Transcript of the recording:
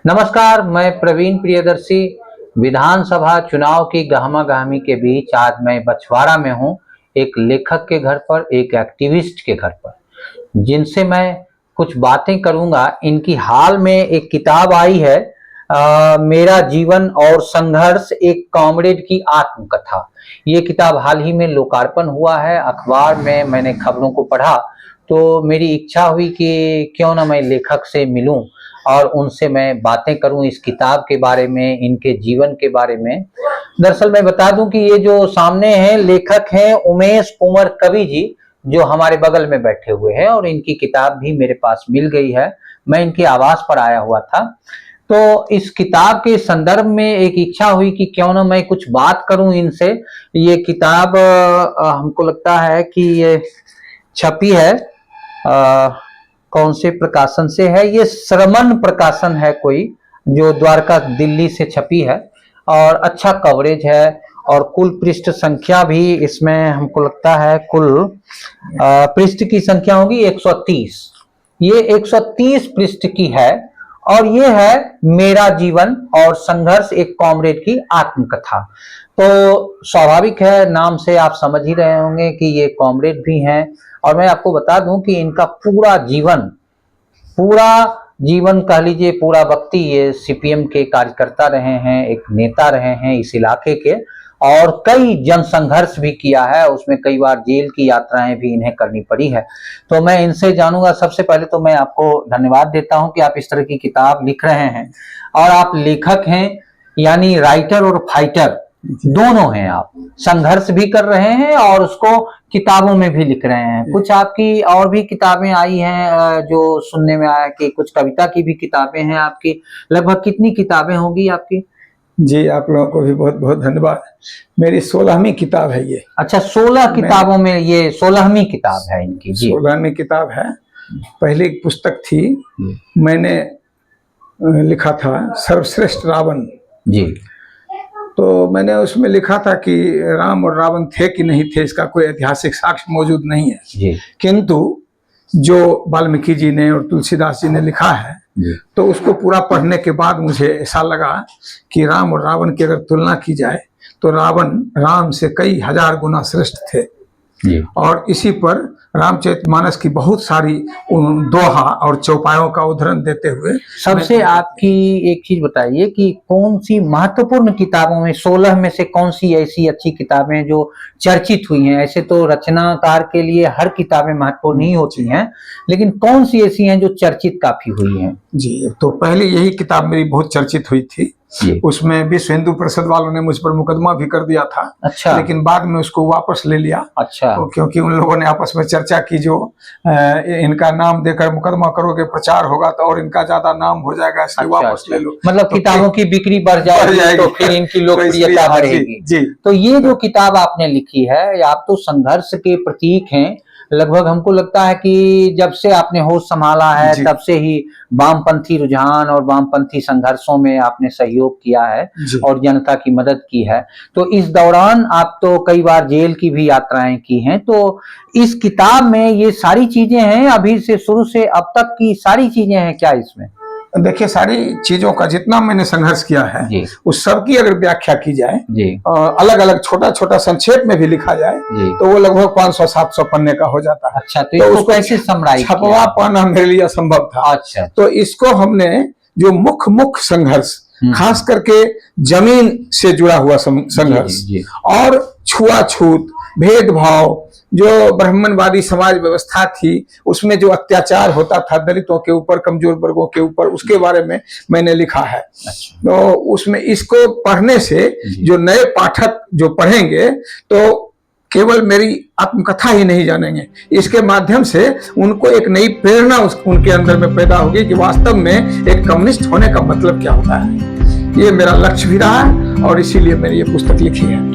नमस्कार, मैं प्रवीण प्रियदर्शी। विधानसभा चुनाव की गहमा-गहमी के बीच आज मैं बछवाड़ा में हूँ, एक लेखक के घर पर, एक एक्टिविस्ट के घर पर, जिनसे मैं कुछ बातें करूँगा। इनकी हाल में एक किताब आई है, मेरा जीवन और संघर्ष, एक कॉमरेड की आत्मकथा। ये किताब हाल ही में लोकार्पण हुआ है, अखबार में मैंने खबरों को पढ़ा तो मेरी इच्छा हुई कि क्यों ना मैं लेखक से मिलूं और उनसे मैं बातें करूं इस किताब के बारे में, इनके जीवन के बारे में। दरअसल मैं बता दूं कि ये जो सामने हैं लेखक हैं उमेश कुंवर कवि जी, जो हमारे बगल में बैठे हुए हैं, और इनकी किताब भी मेरे पास मिल गई है। मैं इनके आवास पर आया हुआ था, तो इस किताब के संदर्भ में एक इच्छा हुई कि क्यों ना मैं कुछ बात करूं इनसे। ये किताब हमको लगता है कि ये छपी है, कौन से प्रकाशन से है, ये श्रमण प्रकाशन है कोई, जो द्वारका दिल्ली से छपी है, और अच्छा कवरेज है। और कुल पृष्ठ संख्या भी इसमें हमको लगता है कुल पृष्ठ की संख्या होगी 130। ये 130 पृष्ठ की है, और ये है मेरा जीवन और संघर्ष, एक कॉमरेड की आत्मकथा। तो स्वाभाविक है, नाम से आप समझ ही रहे होंगे कि ये कॉमरेड भी हैं। और मैं आपको बता दूं कि इनका पूरा जीवन कह लीजिए, पूरा वक्ती ये सीपीएम के कार्यकर्ता रहे हैं, एक नेता रहे हैं इस इलाके के, और कई जन संघर्ष भी किया है। उसमें कई बार जेल की यात्राएं भी इन्हें करनी पड़ी है। तो मैं इनसे जानूंगा। सबसे पहले तो मैं आपको धन्यवाद देता हूं कि आप इस तरह की किताब लिख रहे हैं, और आप लेखक हैं, यानी राइटर और फाइटर दोनों हैं। आप संघर्ष भी कर रहे हैं और उसको किताबों में भी लिख रहे हैं। कुछ आपकी और भी किताबें आई हैं, जो सुनने में आया कि कुछ कविता की भी किताबें हैं आपकी। लगभग कितनी किताबें होंगी आपकी? जी, आप लोगों को भी बहुत बहुत धन्यवाद। मेरी 16वीं किताब है ये। अच्छा, 16 किताबों में ये 16वीं किताब है इनकी? जी, 16वीं किताब है। पहली एक पुस्तक थी, मैंने लिखा था सर्वश्रेष्ठ रावण जी। तो मैंने उसमें लिखा था कि राम और रावण थे कि नहीं थे, इसका कोई ऐतिहासिक साक्ष्य मौजूद नहीं है जी। किंतु जो वाल्मीकि जी ने और तुलसीदास जी ने लिखा है, तो उसको पूरा पढ़ने के बाद मुझे ऐसा लगा कि राम और रावण की अगर तुलना की जाए तो रावण राम से कई हजार गुना श्रेष्ठ थे। और इसी पर रामचरितमानस की बहुत सारी दोहा और चौपायों का उदाहरण देते हुए सबसे आपकी एक चीज बताइए कि कौन सी महत्वपूर्ण किताबों में, 16 में से कौन सी ऐसी अच्छी किताबें जो चर्चित हुई हैं? ऐसे तो रचनाकार के लिए हर किताबें महत्वपूर्ण नहीं होती हैं, लेकिन कौन सी ऐसी हैं जो चर्चित काफी हुई हैं? जी, तो पहले यही किताब मेरी बहुत चर्चित हुई थी। उसमें विश्व हिंदू परिषद वालों ने मुझ पर मुकदमा भी कर दिया था। अच्छा। लेकिन बाद में उसको वापस ले लिया। अच्छा। तो क्योंकि उन लोगों ने आपस में चर्चा की, जो इनका नाम देकर मुकदमा करोगे प्रचार होगा तो और इनका ज्यादा नाम हो जाएगा, इसलिए वापस ले लो। मतलब तो किताबों की बिक्री बढ़ जाएगी तो फिर इनकी लोकप्रियता बढ़ेगी। जी। तो ये जो किताब आपने लिखी है, आप तो संघर्ष के प्रतीक हैं। लगभग हमको लगता है कि जब से आपने होश संभाला है तब से ही वामपंथी रुझान और वामपंथी संघर्षों में आपने सहयोग किया है और जनता की मदद की है। तो इस दौरान आप तो कई बार जेल की भी यात्राएं की हैं। तो इस किताब में ये सारी चीजें हैं, अभी से शुरू से अब तक की सारी चीजें हैं क्या इसमें? देखिए, सारी चीजों का जितना मैंने संघर्ष किया है उस सब की अगर व्याख्या की जाए, अलग अलग छोटा छोटा संक्षेप में भी लिखा जाए, तो वो लगभग 500-700 पन्ने का हो जाता है। अच्छा, तो उसको कैसे समराइज छपवा पाना मेरे लिए असंभव था। अच्छा। तो इसको हमने जो मुख्य संघर्ष, खास करके जमीन से जुड़ा हुआ संघर्ष और छुआछूत, भेदभाव, जो ब्राह्मणवादी समाज व्यवस्था थी उसमें जो अत्याचार होता था दलितों के ऊपर, कमजोर वर्गों के ऊपर, उसके बारे में मैंने लिखा है। तो उसमें इसको पढ़ने से जो नए पाठक जो पढ़ेंगे तो केवल मेरी आत्मकथा ही नहीं जानेंगे, इसके माध्यम से उनको एक नई प्रेरणा उनके अंदर में पैदा होगी कि वास्तव में एक कम्युनिस्ट होने का मतलब क्या होता है। ये मेरा लक्ष्य भी रहा है और इसीलिए मैंने ये पुस्तक लिखी है।